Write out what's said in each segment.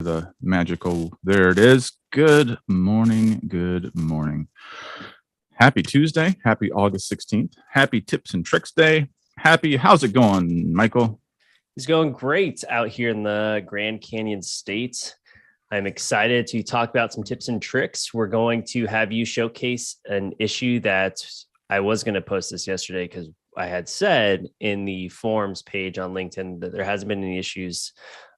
the magical, there it is. Good morning. Good morning. Happy Tuesday. Happy August 16th. Happy Tips and Tricks Day. How's it going, Michael? It's going great out here in the Grand Canyon State. I'm excited to talk about some tips and tricks. We're going to have you showcase an issue that I was going to post this yesterday because I had said in the forums page on LinkedIn that there hasn't been any issues.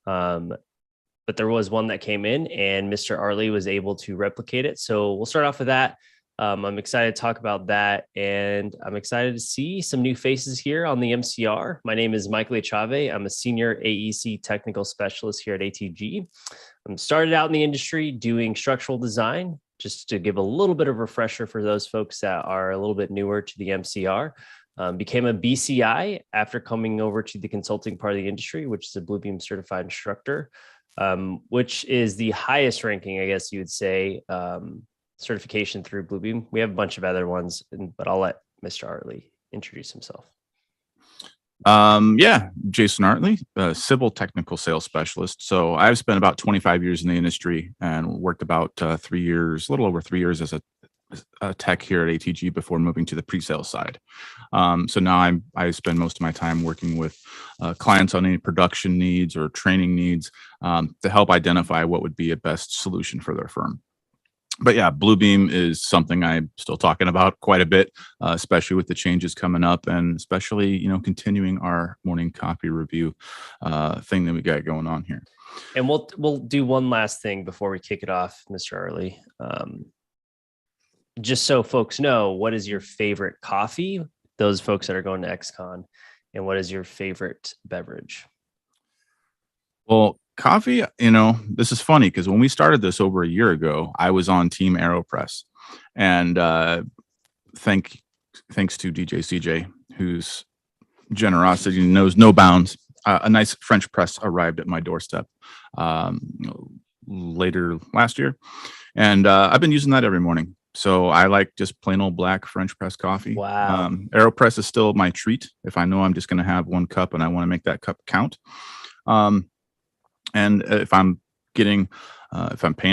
But there was one that came in and Mr. Arley was able to replicate it. So we'll start off with that. I'm excited to talk about that, and I'm excited to see some new faces here on the MCR. My name is Michael Chave. I'm a senior AEC technical specialist here at ATG. I'm started out in the industry doing structural design, just to give a little bit of refresher for those folks that are a little bit newer to the MCR. Became a BCI after coming over to the consulting part of the industry, which is a Bluebeam certified instructor, which is the highest ranking, I guess you would say, certification through Bluebeam. We have a bunch of other ones, but I'll let Mr. Artley introduce himself. Jason Artley, civil technical sales specialist. So I've spent about 25 years in the industry and worked about a little over 3 years as a tech here at ATG before moving to the pre-sales side. So now I spend most of my time working with clients on any production needs or training needs to help identify what would be a best solution for their firm. But yeah, Bluebeam is something I'm still talking about quite a bit, especially with the changes coming up, and especially, continuing our morning copy review thing that we got going on here. And we'll do one last thing before we kick it off, Mr. Arley. Just so folks know, what is your favorite coffee? Those folks that are going to XCon, and what is your favorite beverage? Well, coffee, this is funny because when we started this over a year ago, I was on Team AeroPress, and thanks to DJ CJ, whose generosity knows no bounds. A nice French press arrived at my doorstep later last year, and I've been using that every morning. So I like just plain old black French press coffee. Wow. AeroPress is still my treat if I know I'm just going to have one cup and I want to make that cup count. And if I'm paying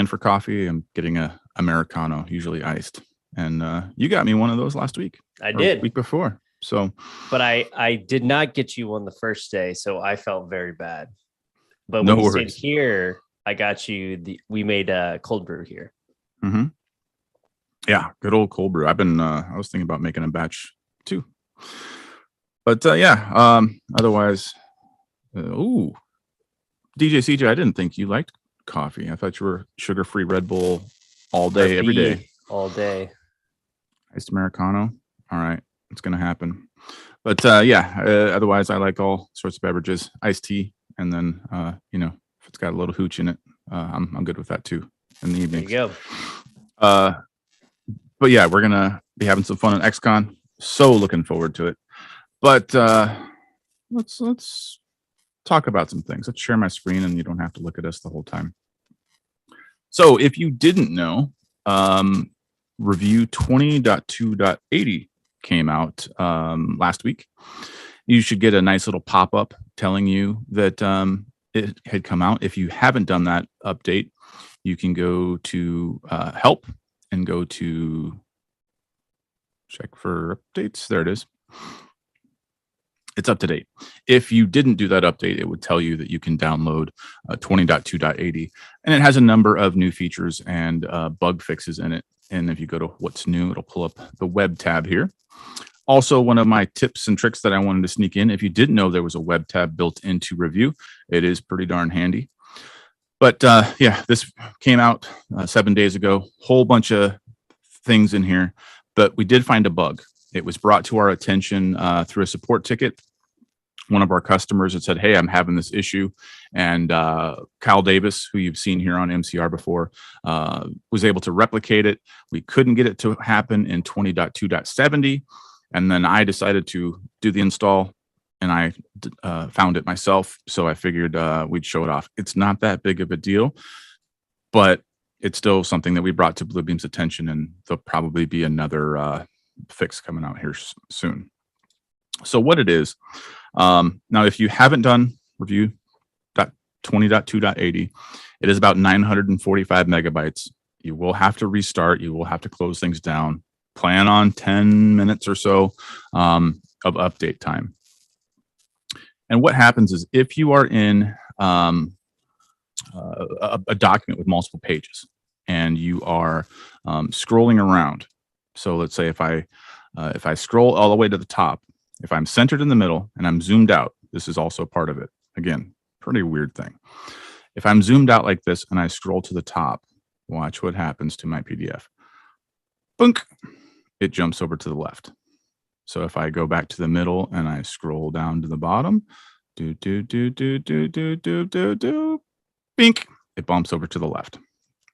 for coffee, I'm getting a Americano, usually iced. And you got me one of those last week. I did. Week before. So, but I did not get you one the first day, so I felt very bad. But no when worries. You stayed here, I got you. We made a cold brew here. Mm-hmm. Yeah, good old cold brew. I was thinking about making a batch too. But otherwise, DJ CJ, I didn't think you liked coffee. I thought you were sugar-free Red Bull all day, every day. All day. Iced Americano. All right, it's going to happen. But otherwise, I like all sorts of beverages, iced tea, and then, if it's got a little hooch in it, I'm good with that too in the evening. There you go. But yeah, we're going to be having some fun at XCon. So looking forward to it. But let's talk about some things. Let's share my screen and you don't have to look at us the whole time. So if you didn't know, review 20.2.80 came out last week. You should get a nice little pop-up telling you that it had come out. If you haven't done that update, you can go to help and go to check for updates. There it is. It's up to date. If you didn't do that update, it would tell you that you can download 20.2.80, and it has a number of new features and bug fixes in it. And if you go to what's new, it'll pull up the web tab here. Also, one of my tips and tricks that I wanted to sneak in, if you didn't know there was a web tab built into Review, it is pretty darn handy. But this came out 7 days ago. Whole bunch of things in here, but we did find a bug. It was brought to our attention through a support ticket. One of our customers had said, "Hey, I'm having this issue," and Kyle Davis, who you've seen here on MCR before, was able to replicate it. We couldn't get it to happen in 20.2.70, and then I decided to do the install, and I found it myself. So I figured we'd show it off. It's not that big of a deal, but it's still something that we brought to Bluebeam's attention, and there'll probably be another fix coming out here soon. So what it is, now if you haven't done review 20.2.80, It is about 945 megabytes. You will have to restart. You will have to close things down. Plan on 10 minutes or so of update time. And what happens is if you are in a document with multiple pages and you are scrolling around, so let's say if I scroll all the way to the top, if I'm centered in the middle and I'm zoomed out, this is also part of it. Again, pretty weird thing. If I'm zoomed out like this and I scroll to the top, watch what happens to my PDF. Boink, it jumps over to the left. So if I go back to the middle and I scroll down to the bottom, bink, it bumps over to the left.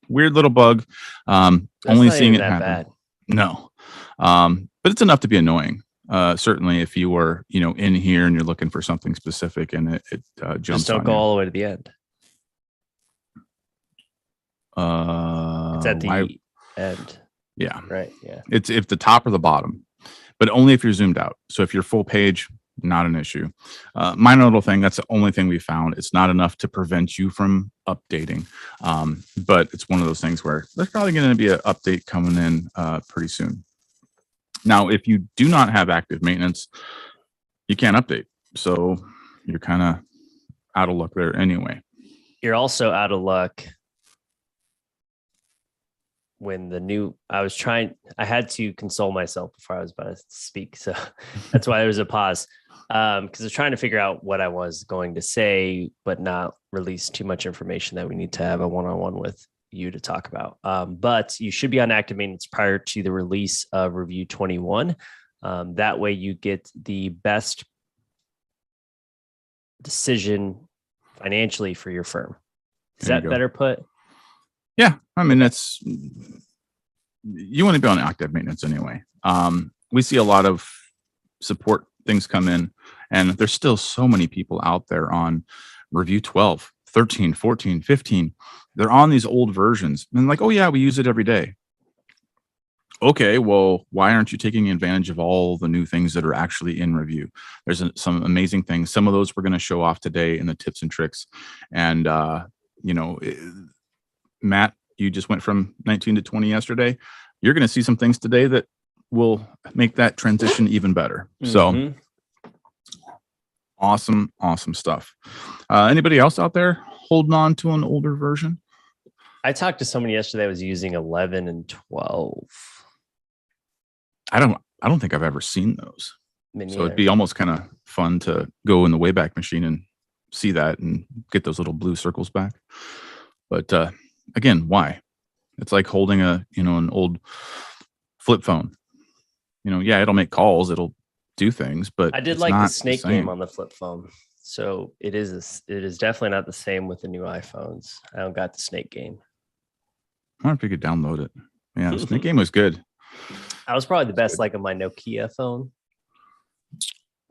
Weird little bug. Only seeing it happen. Bad. No, but it's enough to be annoying. Certainly, if you were, in here and you're looking for something specific and it jumps. Just don't go all the way to the end. It's at the end. Yeah. Right. Yeah. It's if the top or the bottom, but only if you're zoomed out. So if you're full page, not an issue. Minor little thing. That's the only thing we found. It's not enough to prevent you from updating. But it's one of those things where there's probably going to be an update coming in pretty soon. Now, if you do not have active maintenance, you can't update. So you're kind of out of luck there anyway. You're also out of luck when I had to console myself before I was about to speak. So that's why there was a pause. Because I was trying to figure out what I was going to say, but not release too much information that we need to have a one-on-one with you to talk about. But you should be on active maintenance prior to the release of Review 21. That way you get the best decision financially for your firm. Is that better put? Yeah. I mean, you want to be on active maintenance anyway. We see a lot of support things come in, and there's still so many people out there on Review 12, 13, 14, 15. They're on these old versions and like, oh yeah, we use it every day. Okay, well, why aren't you taking advantage of all the new things that are actually in Review? There's some amazing things. Some of those we're going to show off today in the tips and tricks. And, Matt, you just went from 19 to 20 yesterday. You're going to see some things today that will make that transition even better. So awesome stuff. Anybody else out there holding on to an older version? I talked to somebody yesterday that was using 11 and 12. I don't think I've ever seen those. So it'd be almost kind of fun to go in the Wayback Machine and see that and get those little blue circles back. But again, why? It's like holding an old flip phone. Yeah, it'll make calls, it'll do things, but I did like the snake game on the flip phone. So it is definitely not the same with the new iPhones. I don't got the snake game. I wonder if you could download it. Yeah, the snake game was good. I was probably the best like on my Nokia phone.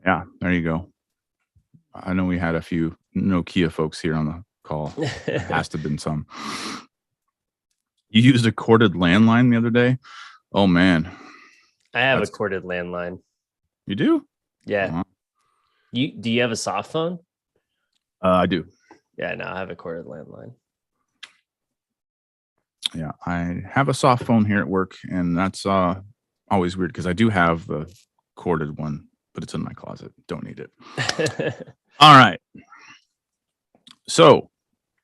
Yeah, there you go. I know we had a few Nokia folks here on the call. There has to have been some. You used a corded landline the other day. Oh man. I have a corded landline. You do? Yeah. Uh-huh. Do you have a soft phone? I do. Yeah, no, I have a corded landline. Yeah, I have a soft phone here at work, and that's always weird because I do have the corded one, but it's in my closet. Don't need it. All right. So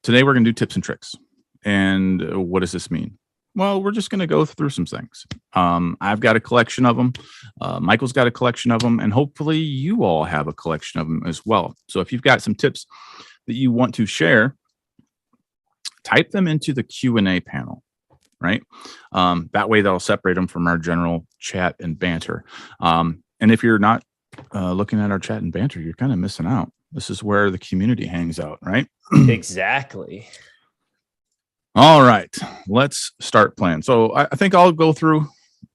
today we're going to do tips and tricks. And what does this mean? Well, we're just going to go through some things. I've got a collection of them. Michael's got a collection of them, and hopefully you all have a collection of them as well. So if you've got some tips that you want to share, type them into the Q&A panel, right? That way that'll separate them from our general chat and banter. And if you're not looking at our chat and banter, you're kind of missing out. This is where the community hangs out, right? Exactly. All right, let's start playing. So I think I'll go through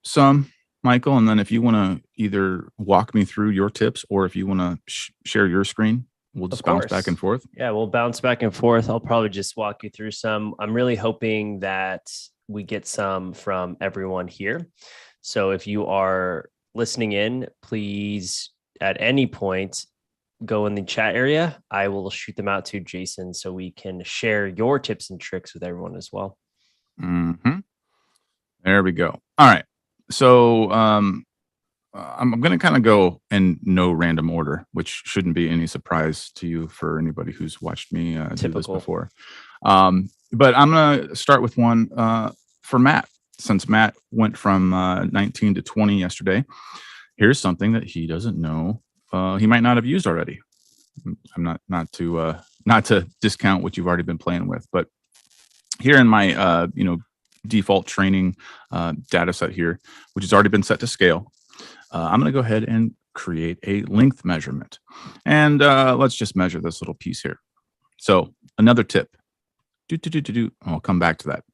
some, Michael, and then if you want to either walk me through your tips or if you want to share your screen, we'll just bounce back and forth. Yeah, we'll bounce back and forth. I'll probably just walk you through some. I'm really hoping that we get some from everyone here. So if you are listening in, please, at any point, go in the chat area, I will shoot them out to Jason so we can share your tips and tricks with everyone as well. There we go. All right. So I'm going to kind of go in no random order, which shouldn't be any surprise to you for anybody who's watched me do this before. But I'm going to start with one for Matt. Since Matt went from 19 to 20 yesterday, here's something that he doesn't know. He might not have used already. I'm not to discount what you've already been playing with, but here in my default training data set here, which has already been set to scale, I'm going to go ahead and create a length measurement, and let's just measure this little piece here. So another tip. I'll come back to that.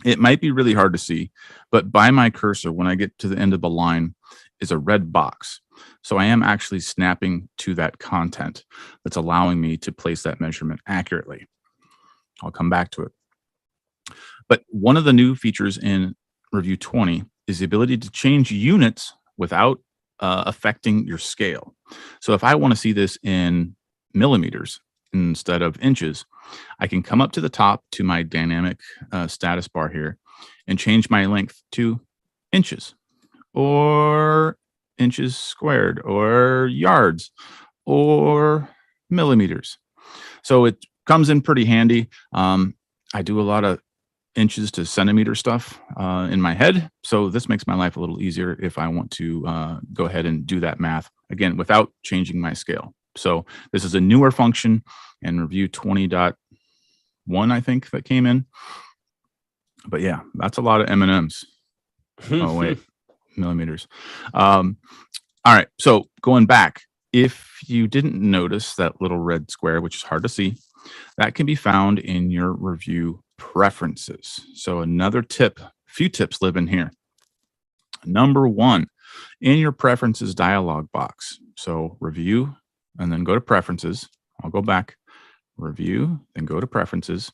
It might be really hard to see, but by my cursor, when I get to the end of the line, is a red box. So I am actually snapping to that content that's allowing me to place that measurement accurately. I'll come back to it. But one of the new features in Revu 20 is the ability to change units without affecting your scale. So if I want to see this in millimeters instead of inches, I can come up to the top to my dynamic status bar here and change my length to inches or inches squared or yards or millimeters. So it comes in pretty handy. I do a lot of inches to centimeter stuff in my head. So this makes my life a little easier if I want to go ahead and do that math again without changing my scale. So this is a newer function in Revu 20.1, I think, that came in. But yeah, that's a lot of M&Ms. Oh, wait, millimeters. All right. So going back, if you didn't notice that little red square, which is hard to see, that can be found in your Revu preferences. So another tip, few tips live in here. Number one, in your preferences dialog box. So Revu and then go to preferences. I'll go back, Revu, then go to preferences.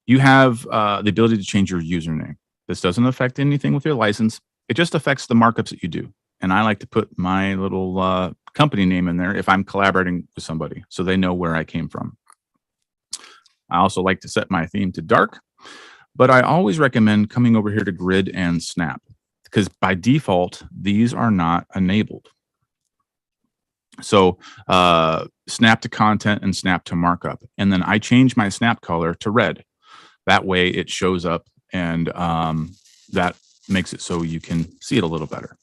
You have the ability to change your username. This doesn't affect anything with your license. It just affects the markups that you do. And I like to put my little company name in there if I'm collaborating with somebody so they know where I came from. I also like to set my theme to dark, but I always recommend coming over here to grid and snap because by default, these are not enabled. So snap to content and snap to markup. And then I change my snap color to red. That way it shows up and that makes it so you can see it a little better.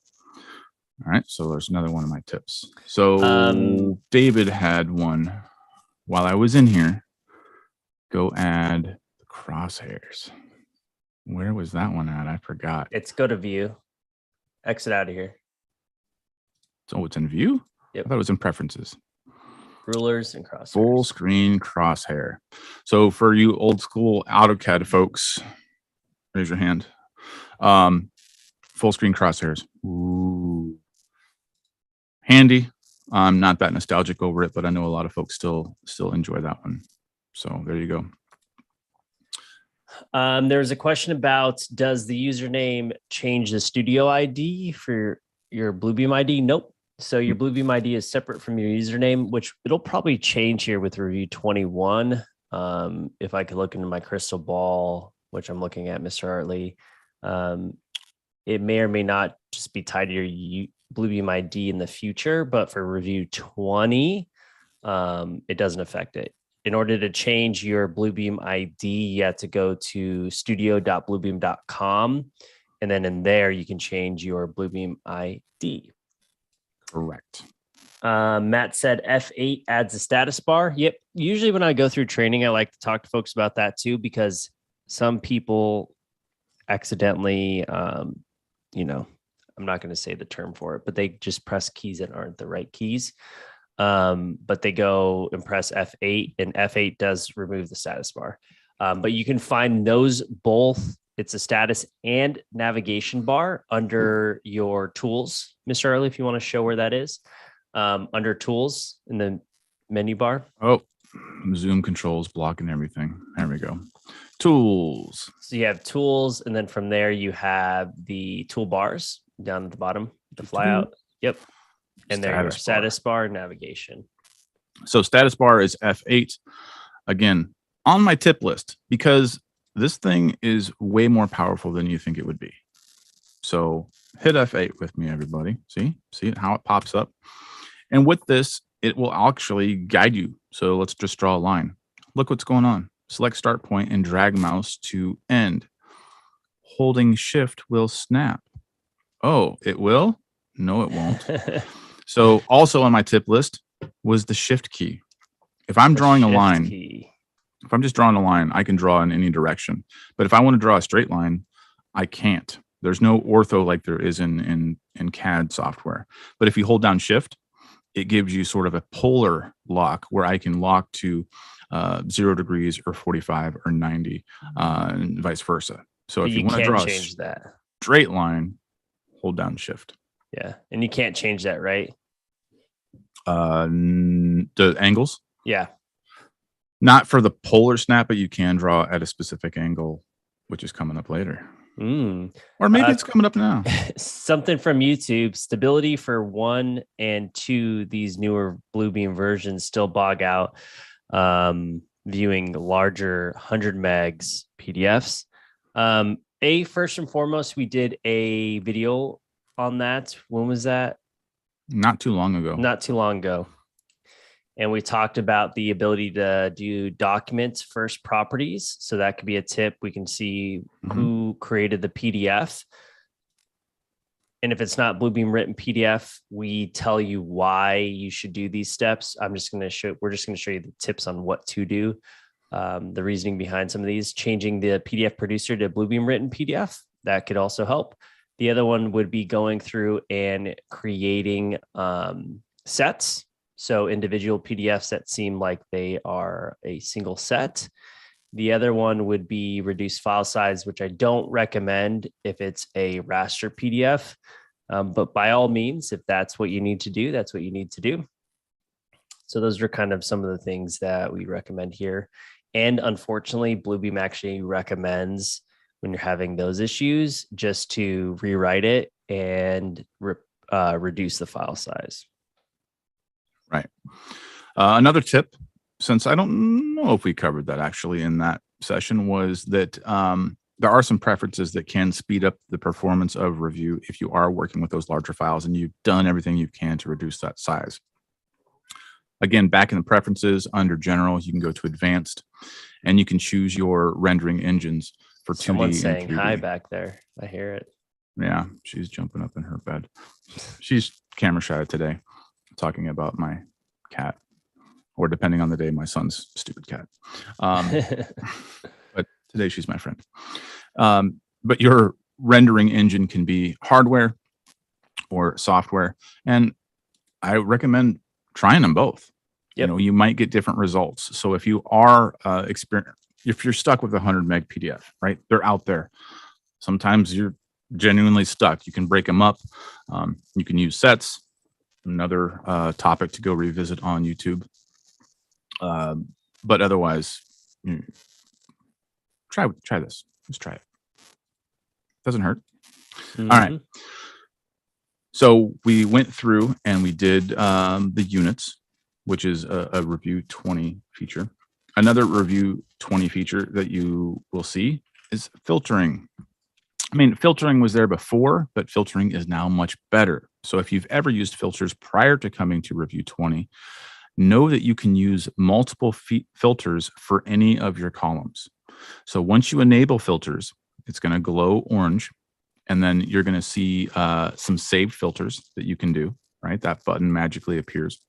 All right, so there's another one of my tips. So David had one while I was in here. Go add the crosshairs. Where was that one at? I forgot. It's go to view. Exit out of here. So it's in view? Yep. I thought it was in preferences. Rulers and crosshairs. Full screen crosshair. So for you old school AutoCAD folks, raise your hand. Full screen crosshairs. Ooh. Handy. I'm not that nostalgic over it, but I know a lot of folks still enjoy that one. So there you go. There's a question about, does the username change the studio ID for your Bluebeam ID? Nope. So your Bluebeam ID is separate from your username, which it'll probably change here with Revu 21. If I could look into my crystal ball, which I'm looking at, Mr. Hartley, it may or may not just be tied to your Bluebeam ID in the future, but for Revu 20, it doesn't affect it. In order to change your Bluebeam ID, you have to go to studio.bluebeam.com. And then in there, you can change your Bluebeam ID. Correct. Matt said F8 adds a status bar. Yep. Usually when I go through training, I like to talk to folks about that too, because some people accidentally, I'm not going to say the term for it, but they just press keys that aren't the right keys. But they go and press F8, and F8 does remove the status bar. But you can find those both. It's a status and navigation bar under your tools, Mr. Early, if you want to show where that is. Under tools in the menu bar. Oh, zoom controls blocking everything. There we go. Tools. So you have tools, and then from there you have the toolbars down at the bottom, the flyout. Yep. And there you are, status bar navigation. So status bar is F8. Again, on my tip list, because this thing is way more powerful than you think it would be. So hit F8 with me, everybody. See how it pops up. And with this, it will actually guide you. So let's just draw a line. Look what's going on. Select start point and drag mouse to end. Holding shift will snap. Oh, it will? No, it won't. So also on my tip list was the shift key. If I'm drawing a line, if I'm just drawing a line, I can draw in any direction. But if I want to draw a straight line, I can't. There's no ortho like there is in CAD software. But if you hold down shift, it gives you sort of a polar lock where I can lock to 0 degrees or 45 or 90 and vice versa. So if you want to draw a straight line, hold down shift. Yeah. And you can't change that, right? The angles? Yeah. Not for the polar snap, but you can draw at a specific angle, which is coming up later. Or maybe it's coming up now. Something from YouTube. Stability for 1 and 2, these newer Bluebeam versions still bog out viewing larger 100 megs PDFs. First and foremost, we did a video on that. When was that? Not too long ago. And we talked about the ability to do documents first properties. So that could be a tip. We can see who created the PDF. And if it's not Bluebeam written PDF, we tell you why you should do these steps. We're just going to show you the tips on what to do. The reasoning behind some of these, changing the PDF producer to Bluebeam written PDF, that could also help. The other one would be going through and creating sets. So individual PDFs that seem like they are a single set. The other one would be reduce file size, which I don't recommend if it's a raster PDF. But by all means, if that's what you need to do, that's what you need to do. So those are kind of some of the things that we recommend here. And unfortunately, Bluebeam actually recommends when you're having those issues just to rewrite it and reduce the file size. Right. Another tip, since I don't know if we covered that actually in that session, was that there are some preferences that can speed up the performance of Revu if you are working with those larger files and you've done everything you can to reduce that size. Again, back in the preferences under general, you can go to advanced and you can choose your rendering engines for 2D. Someone's saying 3D. Hi back there. I hear it. Yeah, she's jumping up in her bed. She's camera shy today, talking about my cat, or depending on the day, my son's stupid cat. But today she's my friend. But your rendering engine can be hardware or software, and I recommend trying them both. Yep. You know, you might get different results. So if you are if you're stuck with a 100 meg PDF, right? They're out there. Sometimes you're genuinely stuck. You can break them up. You can use sets. Another topic to go revisit on YouTube. But otherwise, try this. Just try it. Doesn't hurt. All right. So we went through and we did the units, which is a Review 20 feature. Another Review 20 feature that you will see is filtering. I mean, filtering was there before, but filtering is now much better. So if you've ever used filters prior to coming to Review 20, know that you can use multiple filters for any of your columns. So once you enable filters, it's going to glow orange, and then you're going to see some saved filters that you can do, right? That button magically appears.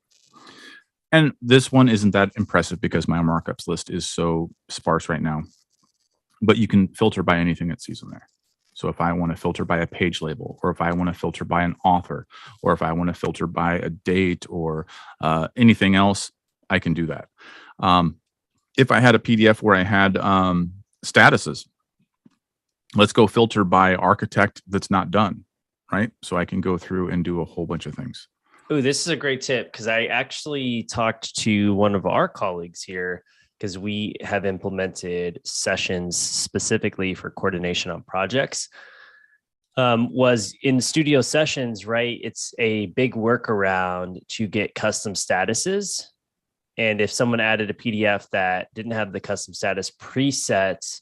And this one isn't that impressive because my markups list is so sparse right now, but you can filter by anything that sees in there. So if I want to filter by a page label, or if I want to filter by an author, or if I want to filter by a date or anything else, I can do that. If I had a PDF where I had statuses, let's go filter by architect that's not done, right? So I can go through and do a whole bunch of things. Oh, this is a great tip because I actually talked to one of our colleagues here because we have implemented sessions specifically for coordination on projects. was in studio sessions, right? It's a big workaround to get custom statuses. And if someone added a PDF that didn't have the custom status presets,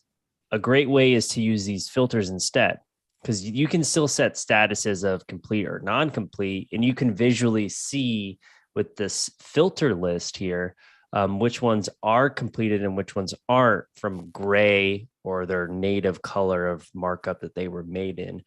a great way is to use these filters instead, because you can still set statuses of complete or non-complete, and you can visually see with this filter list here which ones are completed and which ones aren't from gray or their native color of markup that they were made in.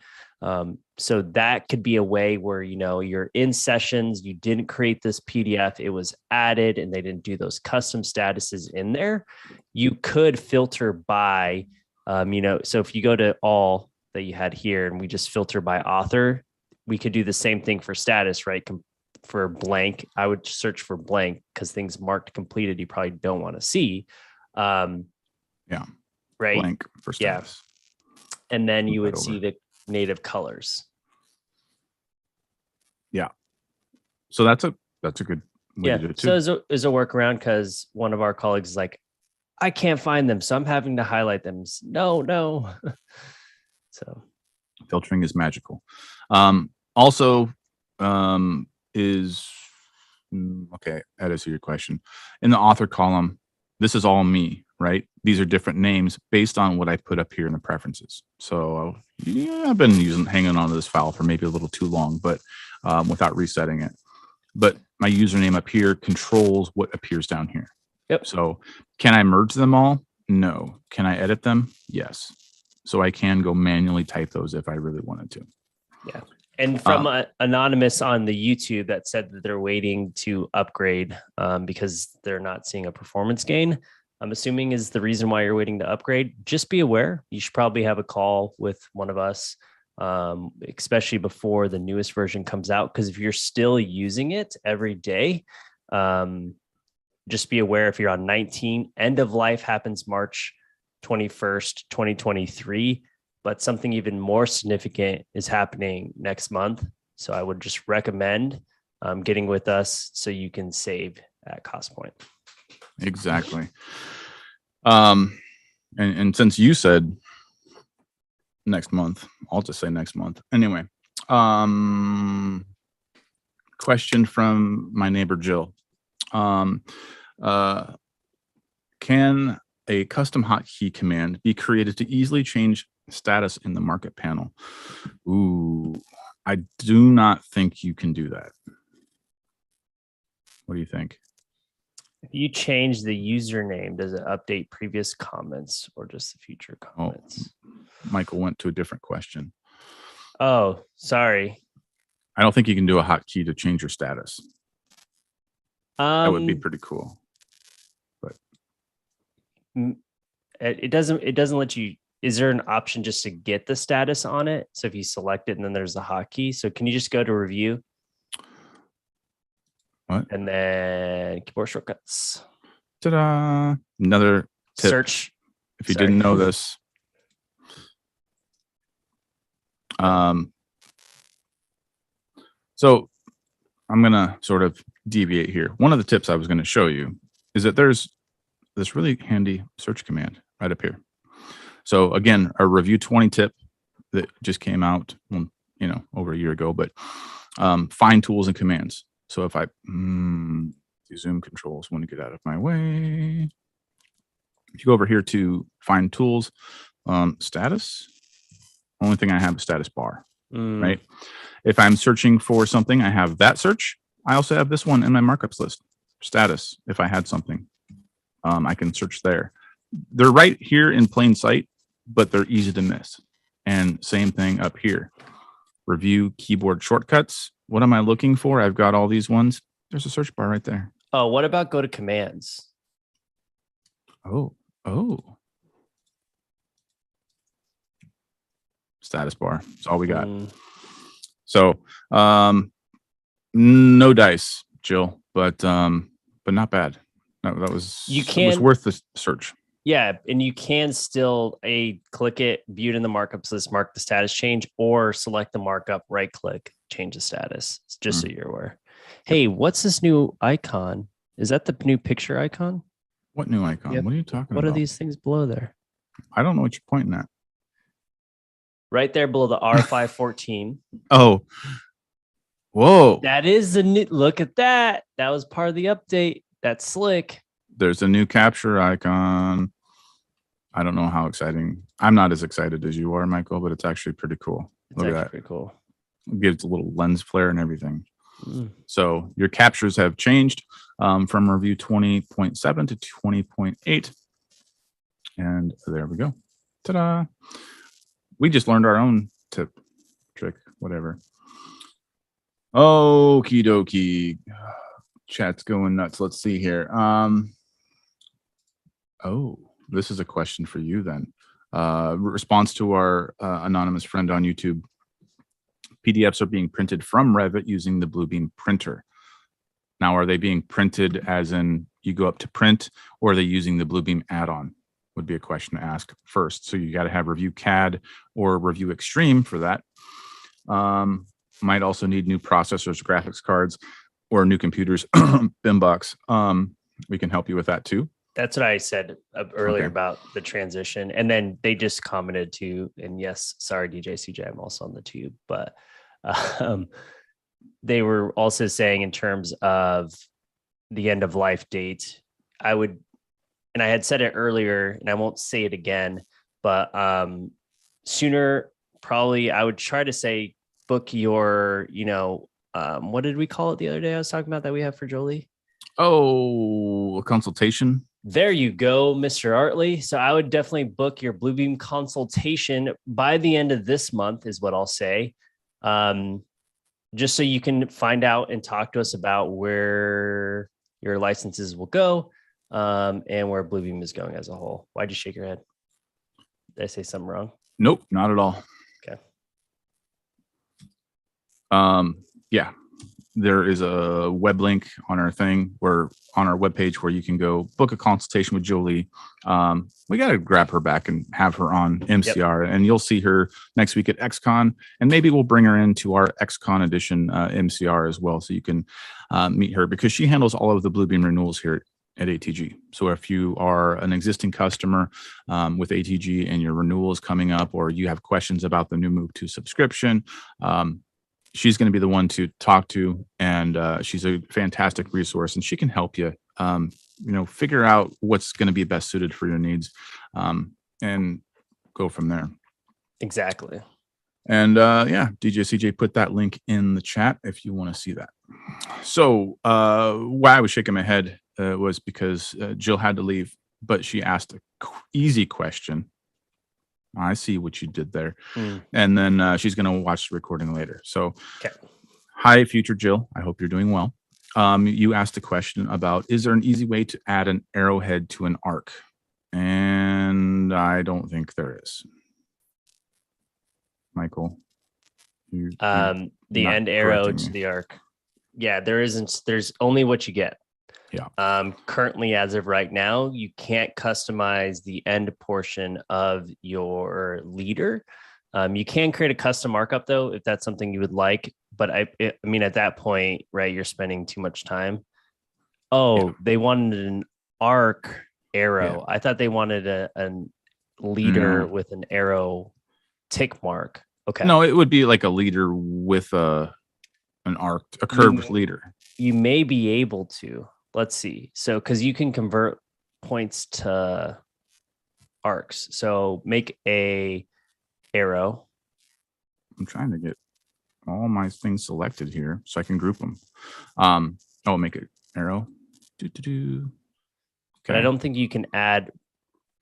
So that could be a way where, you're in sessions, you didn't create this PDF, it was added and they didn't do those custom statuses in there. You could filter by, so if you go to all that you had here and we just filter by author, we could do the same thing for status, right? For blank, I would search for blank because things marked completed you probably don't want to see. Yeah. Right. Blank for status. Yeah. And then you would see the native colors. Yeah. So that's a good way to do it too. So is a workaround, because one of our colleagues is like, I can't find them, so I'm having to highlight them. No. So filtering is magical. Also, is okay. That is your question. In the author column, this is all me, right? These are different names based on what I put up here in the preferences. So I've been hanging on to this file for maybe a little too long, but without resetting it. But my username up here controls what appears down here. Yep. So can I merge them all? No. Can I edit them? Yes. So I can go manually type those if I really wanted to. Yeah. And from Anonymous on the YouTube that said that they're waiting to upgrade because they're not seeing a performance gain, I'm assuming is the reason why you're waiting to upgrade. Just be aware. You should probably have a call with one of us, especially before the newest version comes out. Because if you're still using it every day, just be aware if you're on 19, end of life happens March 21st, 2023. But something even more significant is happening next month. So I would just recommend getting with us so you can save at cost point. Exactly. And since you said next month, I'll just say next month. Anyway, question from my neighbor, Jill. Can a custom hotkey command be created to easily change status in the market panel? Ooh, I do not think you can do that. What do you think? If you change the username, does it update previous comments or just the future comments? Oh, Michael went to a different question. Oh, sorry. I don't think you can do a hotkey to change your status. That would be pretty cool. But it doesn't let you. Is there an option just to get the status on it? So if you select it and then there's the hotkey. So can you just go to review? What? And then keyboard shortcuts. Ta-da! Another tip. Search. If you didn't know this. So I'm going to sort of deviate here. One of the tips I was going to show you is that there's this really handy search command right up here. So again, a review 20 tip that just came out, over a year ago, but find tools and commands. So if I do zoom controls, want to get out of my way. If you go over here to find tools, status, only thing I have is status bar, right? If I'm searching for something, I have that search. I also have this one in my markups list, status. If I had something, I can search there. They're right here in plain sight, but they're easy to miss. And same thing up here. Review keyboard shortcuts. What am I looking for? I've got all these ones. There's a search bar right there. Oh, what about go to commands? Oh. Status bar. That's all we got. So no dice, Jill, but not bad. That was it was worth the search. Yeah, and you can still click it, view it in the markups list, mark the status change, or select the markup, right click, change the status. It's just so you're aware. Hey, what's this new icon? Is that the new picture icon? What new icon? What are you talking about? What are these things below there? I don't know what you're pointing at. right there below the R514. Oh, whoa. That is the new, look at that. That was part of the update. That's slick. There's a new capture icon. I don't know how exciting. I'm not as excited as you are, Michael, but it's actually pretty cool. It's Look actually at that. pretty cool. It gives a little lens flare and everything. So your captures have changed from Revu 20.7 to 20.8. And there we go. Ta-da. We just learned our own tip, trick, whatever. Okie dokie. Chat's going nuts. Let's see here. Oh, this is a question for you then. Response to our anonymous friend on YouTube. PDFs are being printed from Revit using the Bluebeam printer. Now, are they being printed as in you go up to print, or are they using the Bluebeam add-on? Would be a question to ask first. So you got to have Revu CAD or Revu Extreme for that. Might also need new processors, graphics cards, or new computers, BIMbox. We can help you with that too. That's what I said earlier about the transition. And then they just commented too. And yes, sorry, DJ CJ, I'm also on the tube. But they were also saying in terms of the end of life date, I would, and I had said it earlier, and I won't say it again, but sooner, probably I would try to say book your, what did we call it the other day I was talking about that we have for Jolie? Oh, a consultation. There you go, Mr. Artley. So I would definitely book your Bluebeam consultation by the end of this month is what I'll say. Just so you can find out and talk to us about where your licenses will go and where Bluebeam is going as a whole. Why'd you shake your head? Did I say something wrong? Nope, not at all. Okay. Yeah. There is a web link on our thing where on our webpage where you can go book a consultation with Jolie. We got to grab her back and have her on MCR, and you'll see her next week at XCon, and maybe we'll bring her into our XCon edition MCR as well, so you can meet her because she handles all of the Bluebeam renewals here at ATG. So if you are an existing customer with ATG and your renewal is coming up, or you have questions about the new move to subscription, she's going to be the one to talk to, and she's a fantastic resource, and she can help you, figure out what's going to be best suited for your needs, and go from there. Exactly. And DJ CJ put that link in the chat if you want to see that. So why I was shaking my head was because Jill had to leave, but she asked an easy question. I see what you did there. And then she's going to watch the recording later. So, Hi, future Jill. I hope you're doing well. You asked a question about, is there an easy way to add an arrowhead to an arc? And I don't think there is. Michael? The end arrow to the arc. Yeah, there isn't. There's only what you get. Yeah. Currently, as of right now, you can't customize the end portion of your leader. You can create a custom markup though, if that's something you would like. But I mean, at that point, right, you're spending too much time. Oh, they wanted an arc arrow. I thought they wanted a leader with an arrow tick mark. Okay. No, it would be like a leader with an arc, a curved leader. You may be able to. Let's see. So, because you can convert points to arcs. So make a arrow. I'm trying to get all my things selected here so I can group them. Make an arrow. Okay. But I don't think you can add.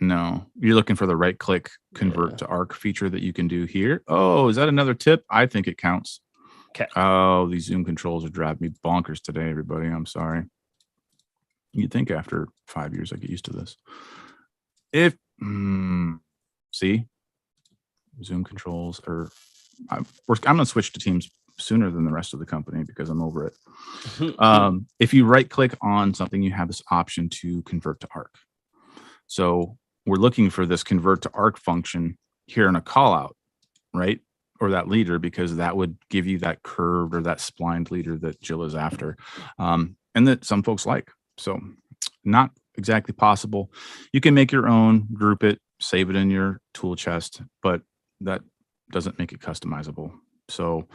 No, you're looking for the right click convert to arc feature that you can do here. Oh, is that another tip? I think it counts. Okay. Oh, these Zoom controls are driving me bonkers today, everybody. I'm sorry. You'd think after 5 years I get used to this. See, Zoom controls are. I'm going to switch to Teams sooner than the rest of the company because I'm over it. If you right click on something, you have this option to convert to arc. So we're looking for this convert to arc function here in a call out, right? Or that leader, because that would give you that curved or that splined leader that Jill is after, and that some folks like. So not exactly possible. You can make your own, group it, save it in your tool chest, but that doesn't make it customizable. So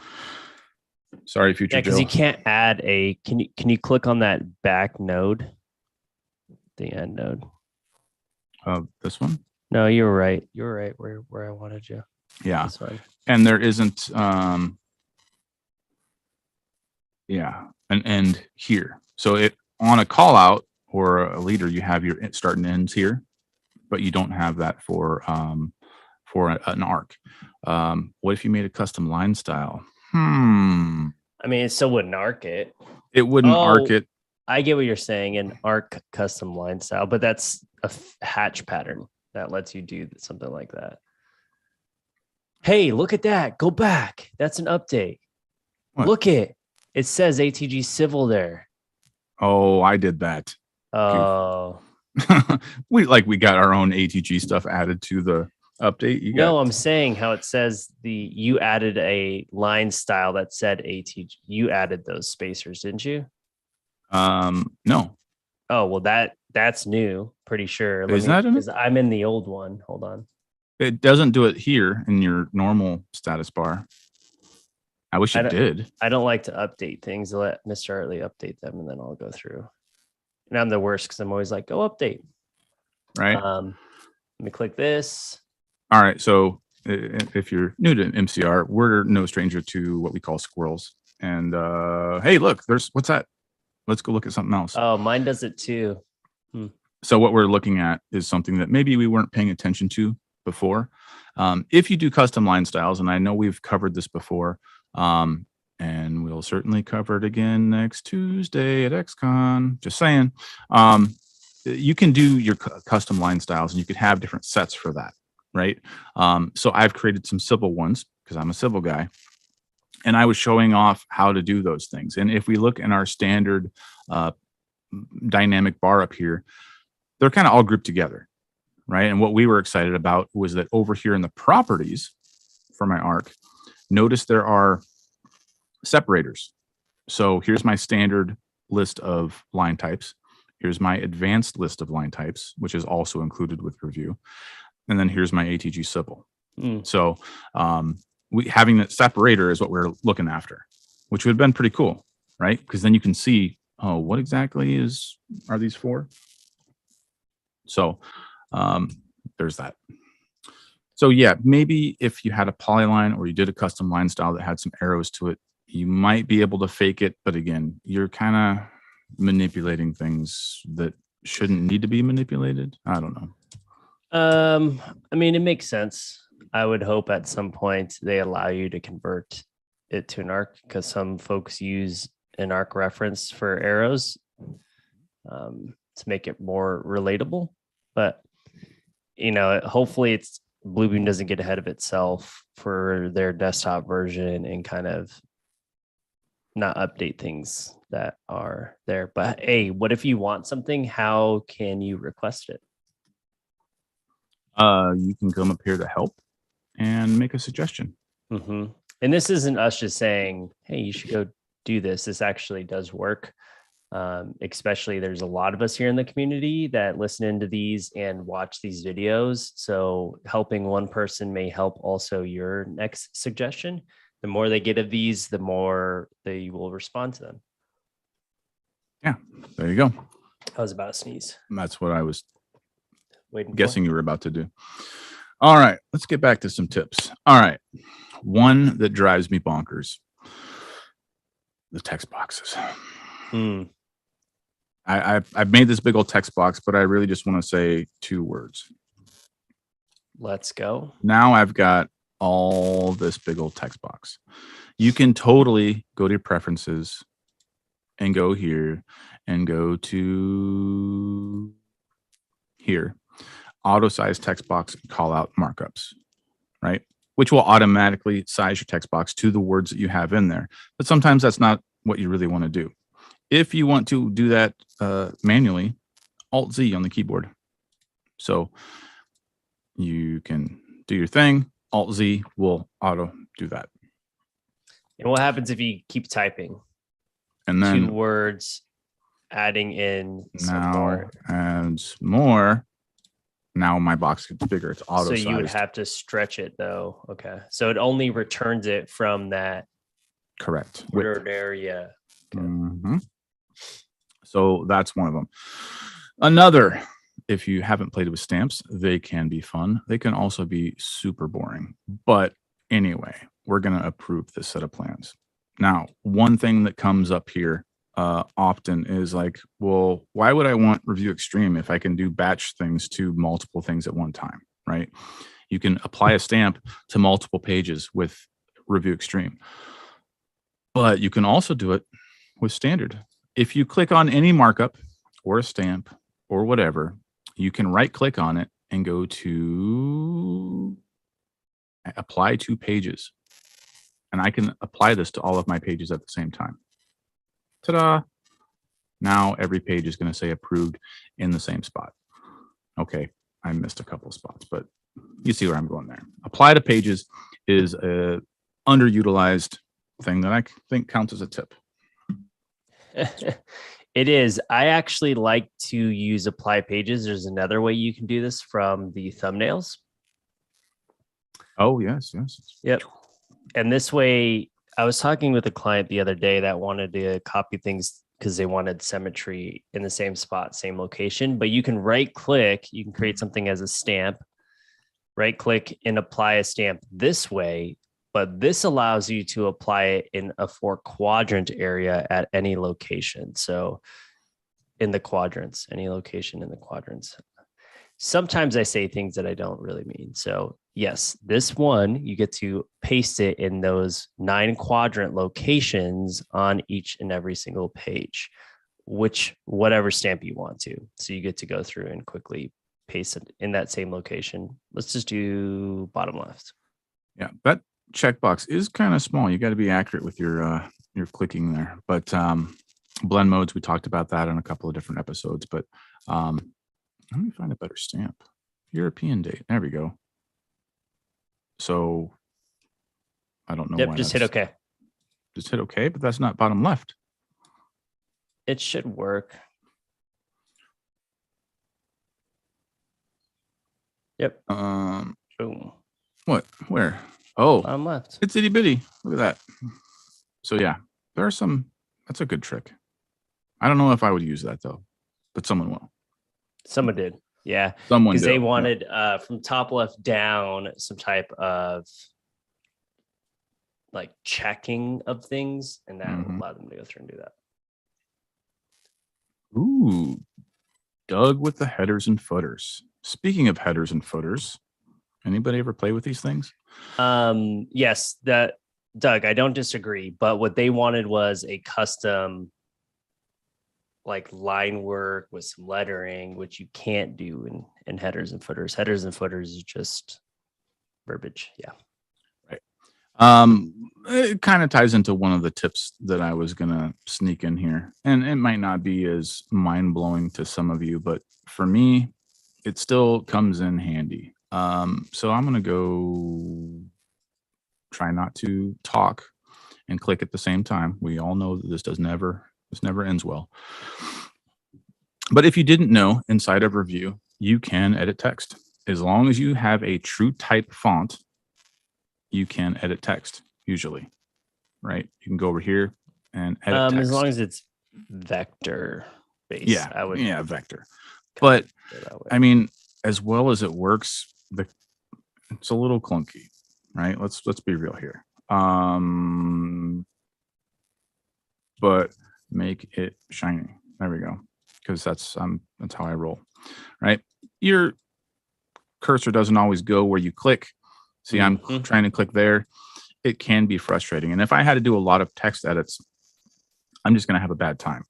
sorry, future Yeah, because Jill. you can't add a. Can you click on that back node, the end node? This one. No, you were right. You were right where I wanted you. Yeah, This one. and there isn't. Yeah, an end here. So it on a call out or a leader, you have your start and ends here, but you don't have that for an arc. What if you made a custom line style? I mean, it still wouldn't arc it. It wouldn't arc it. I get what you're saying, an arc custom line style, but that's a hatch pattern that lets you do something like that. Hey, look at that. Go back. That's an update. What? Look it. It says ATG Civil there. Oh, I did that. Oh. we got our own ATG stuff added to the update. No, I'm saying how it says you added a line style that said ATG. You added those spacers, didn't you? No. Oh, well, that's new. Pretty sure. Because I'm in the old one. Hold on. It doesn't do it here in your normal status bar. I wish it did. I don't like to update things. Let Mr. Hartley update them, and then I'll go through. And I'm the worst because I'm always like, go update. Right. Let me click this. All right. So if you're new to MCR, we're no stranger to what we call squirrels. And hey, look, what's that? Let's go look at something else. Oh, mine does it too. So what we're looking at is something that maybe we weren't paying attention to before. If you do custom line styles, and I know we've covered this before, and we'll certainly cover it again next Tuesday at XCon. Just saying, you can do your custom line styles, and you could have different sets for that, right? So I've created some civil ones because I'm a civil guy, and I was showing off how to do those things. And if we look in our standard dynamic bar up here, they're kind of all grouped together, right? And what we were excited about was that over here in the properties for my arc, notice there are separators. So here's my standard list of line types. Here's my advanced list of line types, which is also included with review. And then here's my ATG civil. So having that separator is what we're looking after, which would have been pretty cool, right? Because then you can see, oh, what exactly are these for? So there's that. So yeah, maybe if you had a polyline or you did a custom line style that had some arrows to it, you might be able to fake it. But again, you're kind of manipulating things that shouldn't need to be manipulated. I don't know. I mean, it makes sense. I would hope at some point they allow you to convert it to an arc, because some folks use an arc reference for arrows to make it more relatable. But hopefully Bluebeam doesn't get ahead of itself for their desktop version and kind of not update things that are there. But hey, what if you want something? How can you request it? You can come up here to help and make a suggestion. And this isn't us just saying, hey, you should go do this. This actually does work. Especially there's a lot of us here in the community that listen into these and watch these videos. So helping one person may help also your next suggestion. The more they get of these, the more they will respond to them. Yeah, there you go. I was about to sneeze. That's what I was guessing you were about to do. All right, let's get back to some tips. All right, one that drives me bonkers: the text boxes. I've made this big old text box, but I really just want to say 2 words. Let's go. Now I've got all this big old text box. You can totally go to your preferences and go here and go to here, auto size text box, call out markups, right? Which will automatically size your text box to the words that you have in there. But sometimes that's not what you really want to do. If you want to do that manually, Alt-Z on the keyboard. So you can do your thing. Alt-Z will auto do that. And what happens if you keep typing? And then 2 words, adding in some now more. adds more. Now my box gets bigger. It's auto So sized. you would have to stretch it though. Okay. So it only returns it from that Correct. ordered area. Okay. Mm-hmm. So that's one of them. Another, if you haven't played with stamps, they can be fun. They can also be super boring. But anyway, we're going to approve this set of plans. Now, one thing that comes up here often is like, well, why would I want Review Extreme if I can do batch things to multiple things at one time, right? You can apply a stamp to multiple pages with Review Extreme, but you can also do it with standard. If you click on any markup or a stamp or whatever, you can right click on it and go to apply to pages. And I can apply this to all of my pages at the same time. Ta-da! Now every page is going to say approved in the same spot. Okay, I missed a couple of spots, but you see where I'm going there. Apply to pages is a underutilized thing that I think counts as a tip. It is. I actually like to use apply pages. There's another way you can do this from the thumbnails. Oh, yes. Yep. And this way, I was talking with a client the other day that wanted to copy things because they wanted symmetry in the same spot, same location. But you can right click, you can create something as a stamp, right click and apply a stamp this way. But this allows you to apply it in a 4-quadrant area at any location. So in the quadrants, any location in the quadrants. Sometimes I say things that I don't really mean. So yes, this one, you get to paste it in those 9-quadrant locations on each and every single page, whatever stamp you want to. So you get to go through and quickly paste it in that same location. Let's just do bottom left. Yeah, that checkbox is kind of small. You got to be accurate with your clicking there. But blend modes, we talked about that in a couple of different episodes. But let me find a better stamp. European date. There we go. So I don't know. Yep, why just hit OK. Just hit OK, but that's not bottom left. It should work. Yep. Boom. What? Where? Oh, bottom left. It's itty bitty. Look at that. So yeah, there are some. That's a good trick. I don't know if I would use that though, but someone will. Someone did. Yeah. Someone because did. they wanted from top left down some type of like checking of things, and that will allow them to go through and do that. Ooh, Doug with the headers and footers. Speaking of headers and footers, anybody ever play with these things? Yes, that Doug, I don't disagree, but what they wanted was a custom like line work with some lettering, which you can't do in headers and footers. Headers and footers is just verbiage. Yeah. Right. It kind of ties into one of the tips that I was gonna sneak in here, and it might not be as mind-blowing to some of you, but for me, it still comes in handy. So I'm gonna go try not to talk and click at the same time. We all know that this never ends well. But if you didn't know, inside of Review, you can edit text. As long as you have a true type font, you can edit text usually, right? You can go over here and edit text. As long as it's vector based. Yeah, vector. But I mean, as well as it works, it's a little clunky, right? Let's be real here. But make it shiny. There we go. Because that's how I roll, right? Your cursor doesn't always go where you click. See, I'm trying to click there. It can be frustrating. And if I had to do a lot of text edits, I'm just going to have a bad time.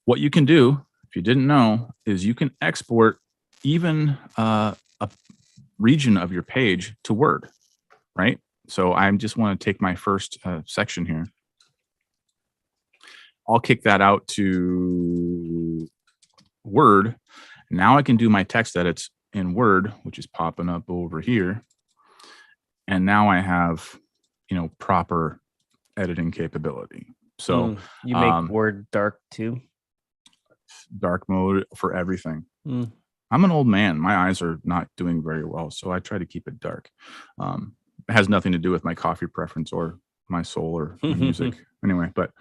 What you can do, if you didn't know, is you can export even a region of your page to Word, right? So I just want to take my first section here. I'll kick that out to Word. Now I can do my text edits in Word, which is popping up over here. And now I have, proper editing capability. So you make Word dark too? Dark mode for everything. I'm an old man. My eyes are not doing very well, so I try to keep it dark. It has nothing to do with my coffee preference or my soul or my music. Anyway, but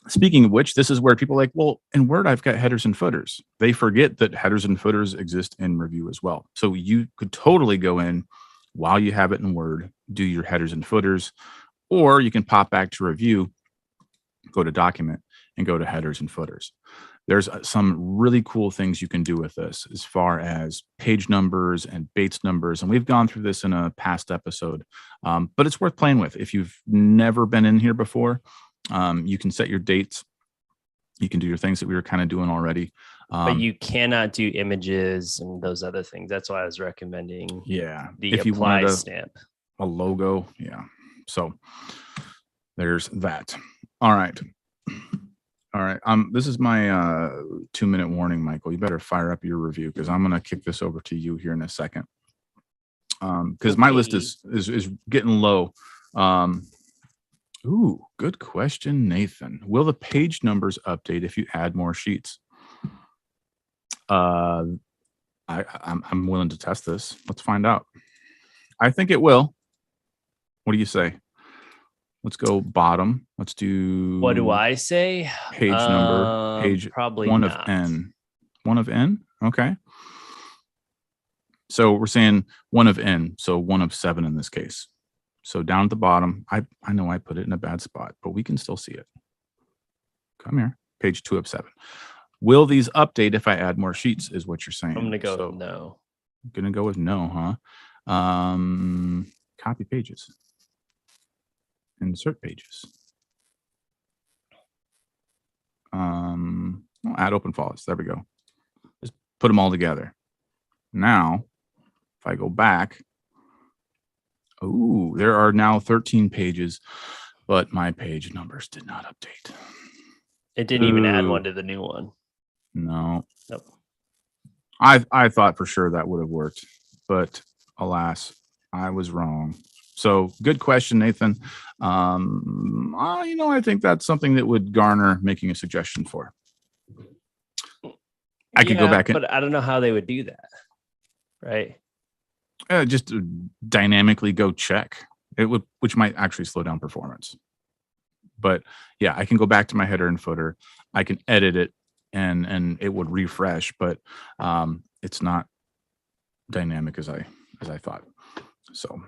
speaking of which, this is where people are like, well, in Word, I've got headers and footers. They forget that headers and footers exist in Review as well. So you could totally go in while you have it in Word, do your headers and footers, or you can pop back to Review, go to Document, and go to headers and footers. There's some really cool things you can do with this as far as page numbers and Bates numbers. And we've gone through this in a past episode, but it's worth playing with. If you've never been in here before, you can set your dates. You can do your things that we were kind of doing already. But you cannot do images and those other things. That's why I was recommending the if you apply wanted stamp. A logo. Yeah. So there's that. All right. This is my 2-minute warning, Michael. You better fire up your review because I'm going to kick this over to you here in a second. Because my list is getting low. Ooh, good question, Nathan. Will the page numbers update if you add more sheets? I'm willing to test this. Let's find out. I think it will. What do you say? Let's go bottom. Let's do. What do I say? Page number. Page probably 1 not. of N. 1 of N. Okay. So we're saying 1 of N. So 1 of 7 in this case. So down at the bottom, I know I put it in a bad spot, but we can still see it. Come here. Page 2 of 7. Will these update if I add more sheets, is what you're saying. I'm going to go with no. Going to go with no, huh? Copy pages. Insert pages. Add open follows. There we go. Just put them all together. Now, if I go back, oh, there are now 13 pages, but my page numbers did not update. It didn't even add one to the new one. No. Nope. I thought for sure that would have worked, but alas, I was wrong. So good question, Nathan. I think that's something that would garner making a suggestion for. I could go back but I don't know how they would do that. Right. Just dynamically go check it would, which might actually slow down performance. But yeah, I can go back to my header and footer. I can edit it and it would refresh, but it's not dynamic as I thought. So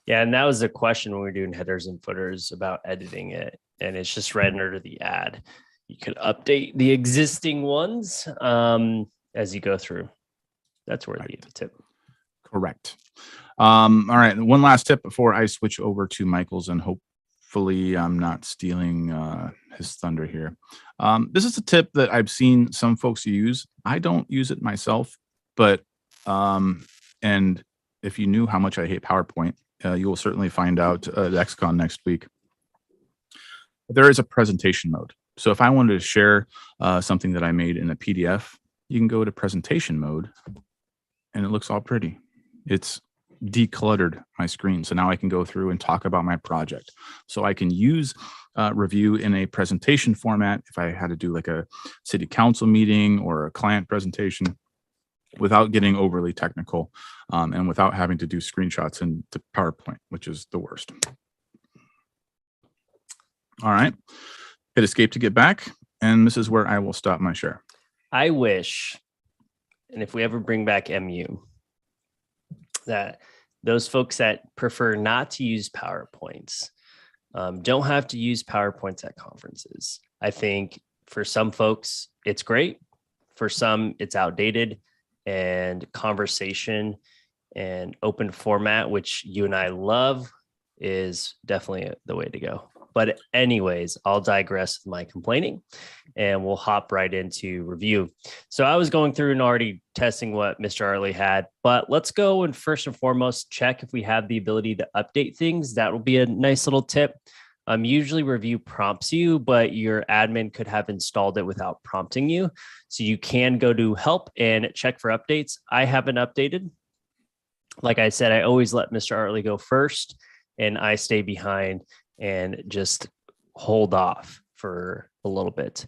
yeah, and that was the question when we were doing headers and footers about editing it, and it's just right under the ad. You can update the existing ones as you go through. That's worthy of a tip. Correct. All right, one last tip before I switch over to Michael's, and hopefully I'm not stealing his thunder here. This is a tip that I've seen some folks use. I don't use it myself, but and if you knew how much I hate PowerPoint, you will certainly find out at XCon next week. There is a presentation mode. So if I wanted to share something that I made in a PDF, you can go to presentation mode and it looks all pretty. It's decluttered my screen. So now I can go through and talk about my project. So I can use Review in a presentation format if I had to do like a city council meeting or a client presentation without getting overly technical and without having to do screenshots into PowerPoint, which is the worst. All right. Hit escape to get back. And this is where I will stop my share. I wish, and if we ever bring back MU, that those folks that prefer not to use PowerPoints don't have to use PowerPoints at conferences. I think for some folks, it's great. For some, it's outdated, and conversation and open format, which you and I love, is definitely the way to go. But anyways, I'll digress with my complaining and we'll hop right into review. So I was going through and already testing what Mr. Arley had, but let's go and first and foremost, check if we have the ability to update things. That will be a nice little tip. Usually Review prompts you, but your admin could have installed it without prompting you. So you can go to help and check for updates. I haven't updated. Like I said, I always let Mr. Arley go first and I stay behind and just hold off for a little bit.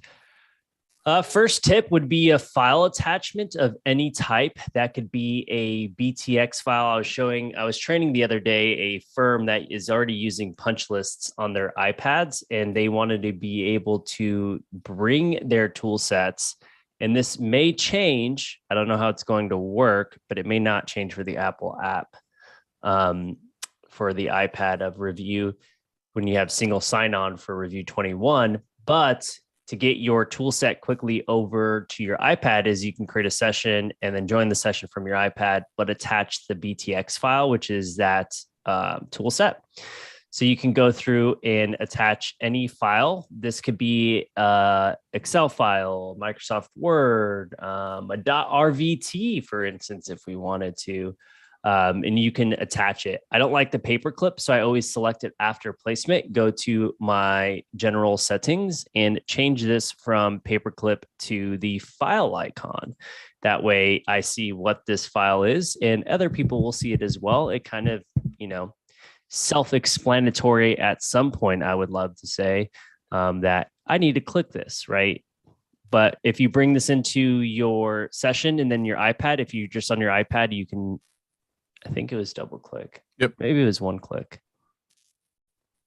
First tip would be a file attachment of any type. That could be a BTX file. I was training the other day a firm that is already using punch lists on their iPads, and they wanted to be able to bring their tool sets. And this may change. I don't know how it's going to work, but it may not change for the Apple app for the iPad of Revu when you have single sign-on for Revu 21. But to get your tool set quickly over to your iPad is you can create a session and then join the session from your iPad, but attach the BTX file, which is that tool set. So you can go through and attach any file. This could be Excel file, Microsoft Word, a .rvt, for instance, if we wanted to. And you can attach it. I don't like the paperclip, so I always select it after placement, go to my general settings and change this from paperclip to the file icon. That way I see what this file is and other people will see it as well. It kind of, self-explanatory at some point, I would love to say that I need to click this, right? But if you bring this into your session and then your iPad, if you're just on your iPad, you can, I think it was double click. Yep. Maybe it was one click.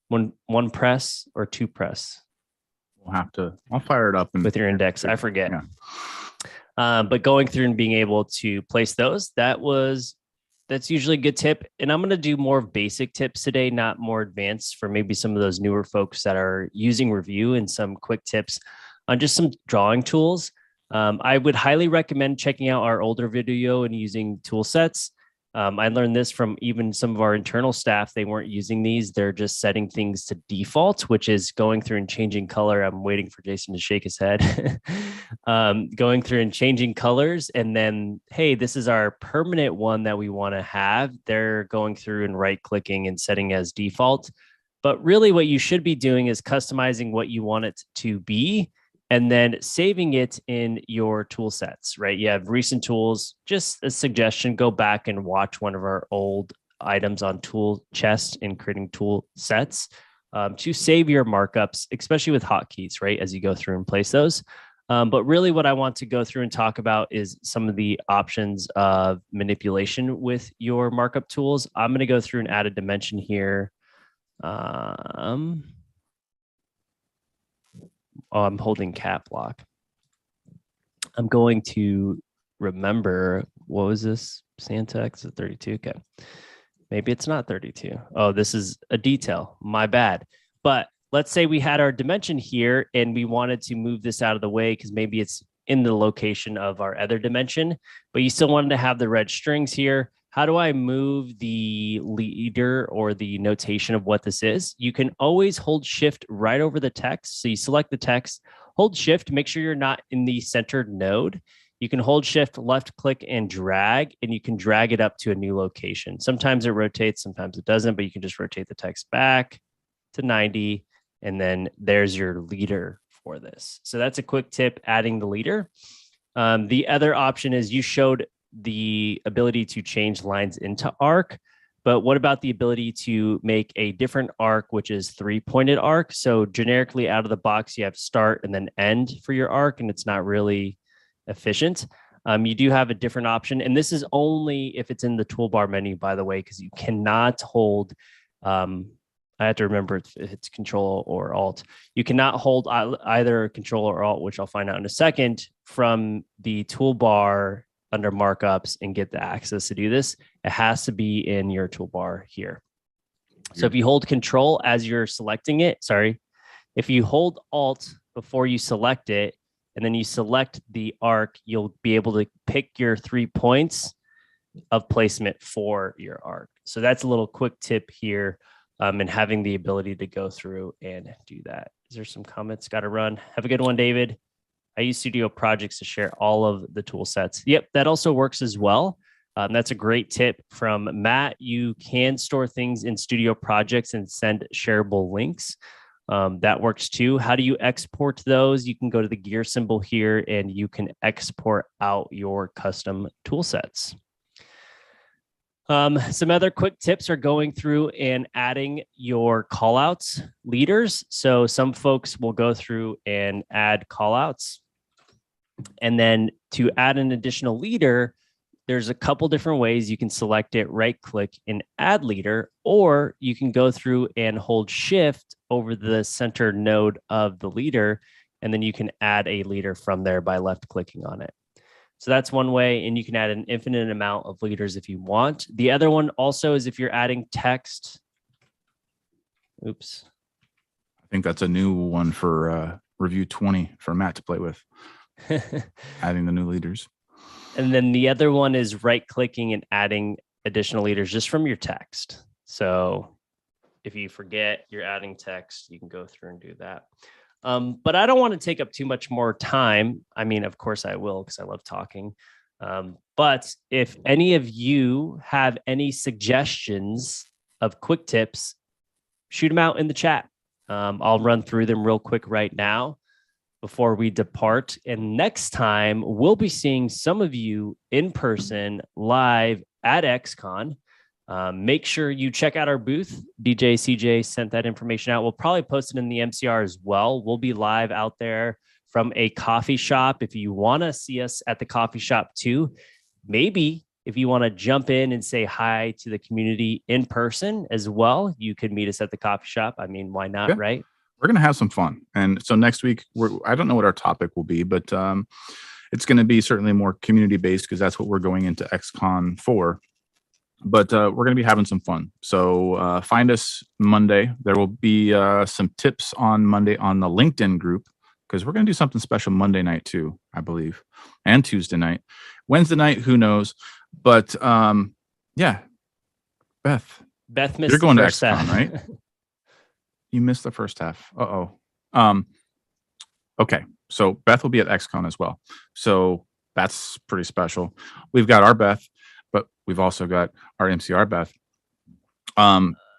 One press or two press. I'll fire it up with your index. I forget. Yeah. But going through and being able to place those, that's usually a good tip. And I'm going to do more basic tips today, not more advanced for maybe some of those newer folks that are using Revu, and some quick tips on just some drawing tools. I would highly recommend checking out our older video and using tool sets. I learned this from even some of our internal staff. They weren't using these. They're just setting things to default, which is going through and changing color. I'm waiting for Jason to shake his head. Going through and changing colors. And then, hey, this is our permanent one that we want to have. They're going through and right clicking and setting as default. But really what you should be doing is customizing what you want it to be, and then saving it in your tool sets, right? You have recent tools. Just a suggestion, go back and watch one of our old items on tool chest and creating tool sets to save your markups, especially with hotkeys, right? As you go through and place those. But really what I want to go through and talk about is some of the options of manipulation with your markup tools. I'm going to go through and add a dimension here. I'm holding cap lock. I'm going to remember, what was this? Santex at 32. Okay. Maybe it's not 32. Oh, this is a detail. My bad. But let's say we had our dimension here and we wanted to move this out of the way because maybe it's in the location of our other dimension, but you still wanted to have the red strings here. How do I move the leader or the notation of what this is? You can always hold shift right over the text. So you select the text, hold shift, make sure you're not in the centered node. You can hold shift, left click and drag, and you can drag it up to a new location. Sometimes it rotates, sometimes it doesn't, but you can just rotate the text back to 90. And then there's your leader for this. So that's a quick tip, adding the leader. The other option is you showed the ability to change lines into arc, but what about the ability to make a different arc, which is 3-pointed arc? So generically out of the box, you have start and then end for your arc, and it's not really efficient. You do have a different option, and this is only if it's in the toolbar menu, by the way, because you cannot hold, I have to remember if it's Control or Alt. You cannot hold either Control or Alt, which I'll find out in a second, from the toolbar under markups and get the access to do this. It has to be in your toolbar here. So if you hold Control as you're selecting it, if you hold Alt before you select it, and then you select the arc, you'll be able to pick your 3 points of placement for your arc. So that's a little quick tip here, and having the ability to go through and do that. Is there some comments? Got to run. Have a good one, David. I use Studio Projects to share all of the tool sets. Yep, that also works as well. That's a great tip from Matt. You can store things in Studio Projects and send shareable links. That works too. How do you export those? You can go to the gear symbol here and you can export out your custom tool sets. Some other quick tips are going through and adding your callouts leaders. So some folks will go through and add callouts. And then to add an additional leader, there's a couple different ways you can select it, right click and add leader, or you can go through and hold shift over the center node of the leader. And then you can add a leader from there by left clicking on it. So that's one way. And you can add an infinite amount of leaders if you want. The other one also is if you're adding text. Oops. I think that's a new one for review 20 for Matt to play with. Adding the new leaders. And then the other one is right clicking and adding additional leaders just from your text. So if you forget you're adding text, you can go through and do that. But I don't want to take up too much more time. I mean, of course I will, because I love talking. But if any of you have any suggestions of quick tips, shoot them out in the chat. I'll run through them real quick right now before we depart. And next time, we'll be seeing some of you in person live at XCon. Make sure you check out our booth. DJ CJ sent that information out. We'll probably post it in the MCR as well. We'll be live out there from a coffee shop. If you want to see us at the coffee shop too, maybe if you want to jump in and say hi to the community in person as well, you could meet us at the coffee shop. I mean, why not, right? We're going to have some fun. And so next week, I don't know what our topic will be, but it's going to be certainly more community-based because that's what we're going into XCon for. But we're going to be having some fun. So find us Monday. There will be some tips on Monday on the LinkedIn group because we're going to do something special Monday night too, I believe, and Tuesday night. Wednesday night, who knows? But yeah, Beth missed you're going to first XCon, half. right? You missed the first half. Okay, so Beth will be at XCon as well. So that's pretty special. We've got our Beth, but we've also got our MCR Beth.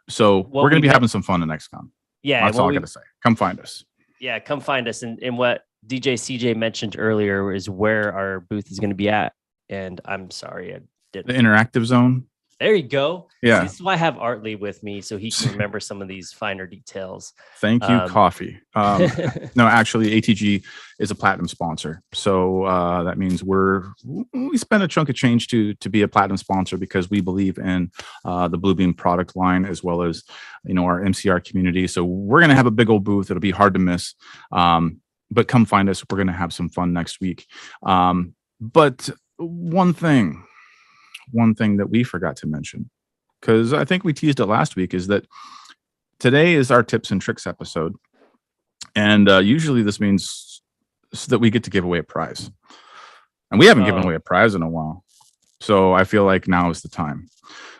So we're going to be having some fun at XCon. Yeah, that's all I got to say. Come find us. Yeah, come find us. And what DJ CJ mentioned earlier is where our booth is going to be at. And I'm sorry, I didn't. The interactive zone. There you go. Yeah. See, this is why I have Artley with me, so he can remember some of these finer details. Thank you, coffee. No, actually, ATG is a platinum sponsor. So that means we spend a chunk of change to be a platinum sponsor because we believe in the Bluebeam product line as well as, our MCR community. So we're going to have a big old booth. It'll be hard to miss. But come find us. We're going to have some fun next week. But one thing that we forgot to mention, because I think we teased it last week, is that today is our tips and tricks episode. And usually this means that we get to give away a prize. And we haven't given away a prize in a while. So I feel like now is the time.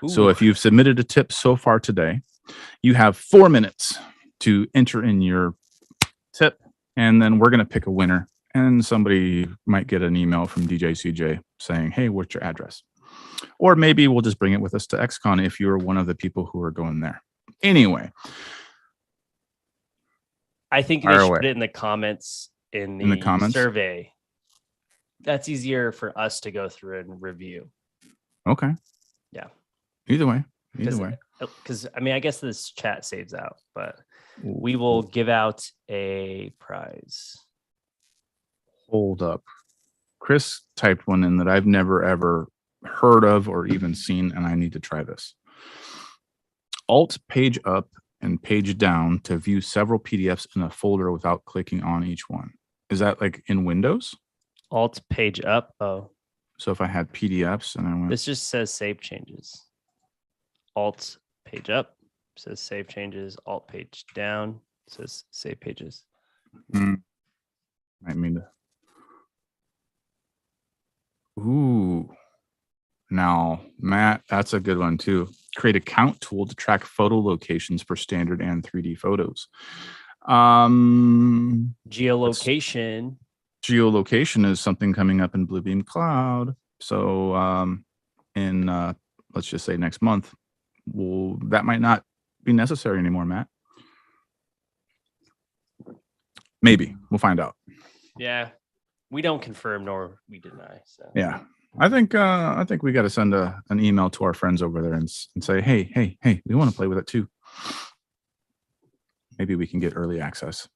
Ooh. So if you've submitted a tip so far today, you have 4 minutes to enter in your tip. And then we're going to pick a winner. And somebody might get an email from DJ CJ saying, hey, what's your address? Or maybe we'll just bring it with us to XCon if you're one of the people who are going there. Anyway. I think they should put it in the comments in the comments survey. That's easier for us to go through and review. Okay. Yeah. Either way. Because, I mean, I guess this chat saves out, but we will give out a prize. Hold up. Chris typed one in that I've never, ever heard of or even seen, and I need to try this. Alt page up and page down to view several PDFs in a folder without clicking on each one. Is that like in Windows? Alt page up. Oh. So if I had PDFs and I went. This just says save changes. Alt page up says save changes. Alt page down says save pages. I mean. Ooh. Now, Matt, that's a good one too. Create a count tool to track photo locations for standard and 3D photos. Geolocation. Geolocation is something coming up in Bluebeam Cloud. So in let's just say next month, that might not be necessary anymore, Matt. Maybe. We'll find out. Yeah. We don't confirm nor we deny. So yeah. I think we got to send an email to our friends over there and say, hey, we want to play with it too. Maybe we can get early access.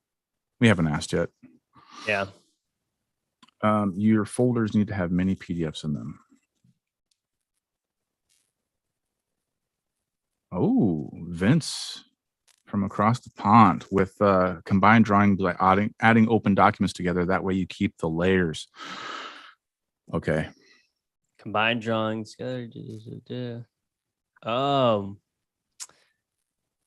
We haven't asked yet. Yeah. Your folders need to have many PDFs in them. Oh, Vince from across the pond with combined drawing by adding open documents together. That way you keep the layers. Okay. Combined drawings.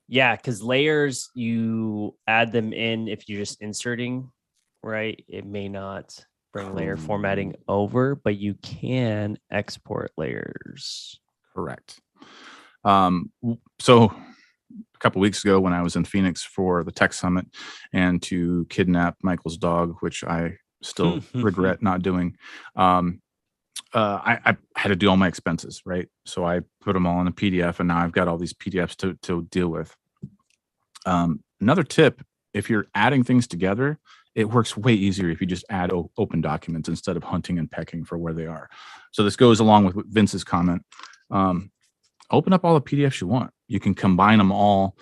Yeah, because layers, you add them in if you're just inserting, right? It may not bring layer formatting over, but you can export layers. Correct. So a couple weeks ago when I was in Phoenix for the Tech Summit and to kidnap Michael's dog, which I still regret not doing, I had to do all my expenses, right? So I put them all in a PDF, and now I've got all these PDFs to deal with. Another tip, if you're adding things together, it works way easier if you just add open documents instead of hunting and pecking for where they are. So this goes along with Vince's comment. Open up all the PDFs you want. You can combine them all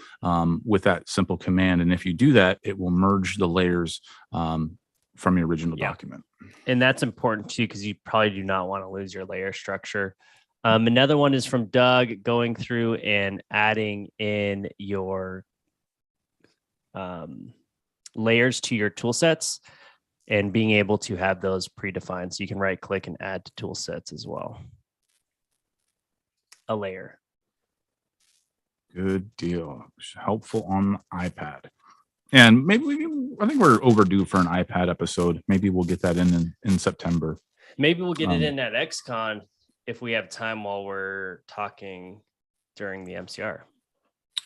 with that simple command. And if you do that, it will merge the layers from your original document. And that's important too, because you probably do not want to lose your layer structure. Another one is from Doug, going through and adding in your layers to your tool sets and being able to have those predefined. So you can right click and add to tool sets as well. A layer. Good deal. Helpful on the iPad. And maybe I think we're overdue for an iPad episode. Maybe we'll get that in September. Maybe we'll get it in at XCon if we have time while we're talking during the MCR.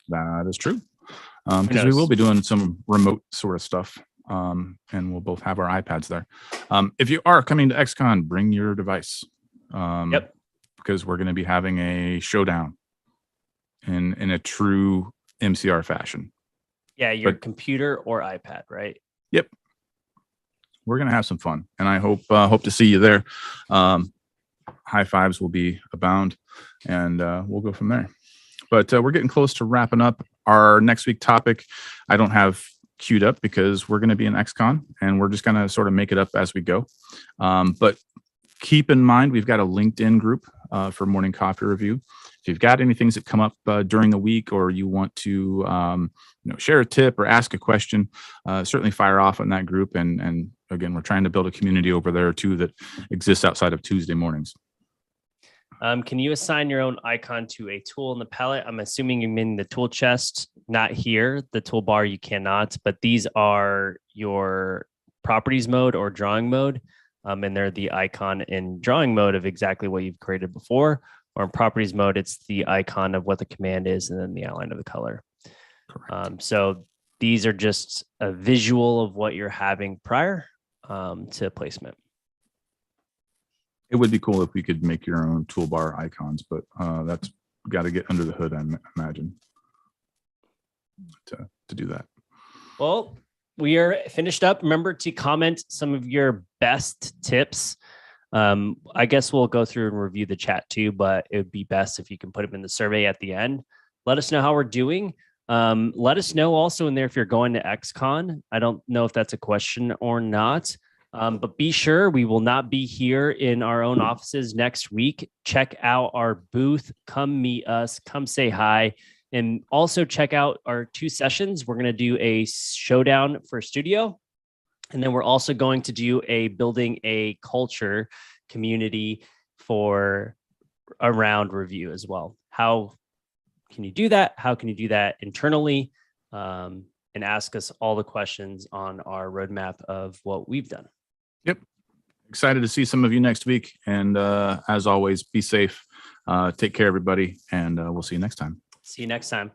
That is true. Because we will be doing some remote sort of stuff. And we'll both have our iPads there. If you are coming to XCon, bring your device. Yep. Because we're going to be having a showdown in a true MCR fashion. Yeah, your computer or iPad, right? Yep. We're going to have some fun, and I hope to see you there. High fives will be abound, and we'll go from there. But we're getting close to wrapping up. Our next week topic, I don't have queued up because we're going to be in XCon, and we're just going to sort of make it up as we go. But keep in mind, we've got a LinkedIn group for Morning Coffee Review. If you've got any things that come up during the week, or you want to share a tip or ask a question, certainly fire off on that group. And again, we're trying to build a community over there too that exists outside of Tuesday mornings. Can you assign your own icon to a tool in the palette? I'm assuming you mean the tool chest, not here. The toolbar you cannot, but these are your properties mode or drawing mode. And they're the icon in drawing mode of exactly what you've created before, or in properties mode, it's the icon of what the command is and then the outline of the color. So these are just a visual of what you're having prior to placement. It would be cool if we could make your own toolbar icons, but that's got to get under the hood, I imagine, to do that. Well, we are finished up. Remember to comment some of your best tips. I guess we'll go through and review the chat too, but it would be best if you can put them in the survey at the end. Let us know how we're doing. Let us know also in there if you're going to XCon. I don't know if that's a question or not, but be sure we will not be here in our own offices next week. Check out our booth. Come meet us. Come say hi. And also check out our 2 sessions. We're going to do a showdown for studio. And then we're also going to do a building a culture community for around review as well. How can you do that? How can you do that internally? And ask us all the questions on our roadmap of what we've done. Yep. Excited to see some of you next week. And as always, be safe. Take care, everybody. And we'll see you next time. See you next time.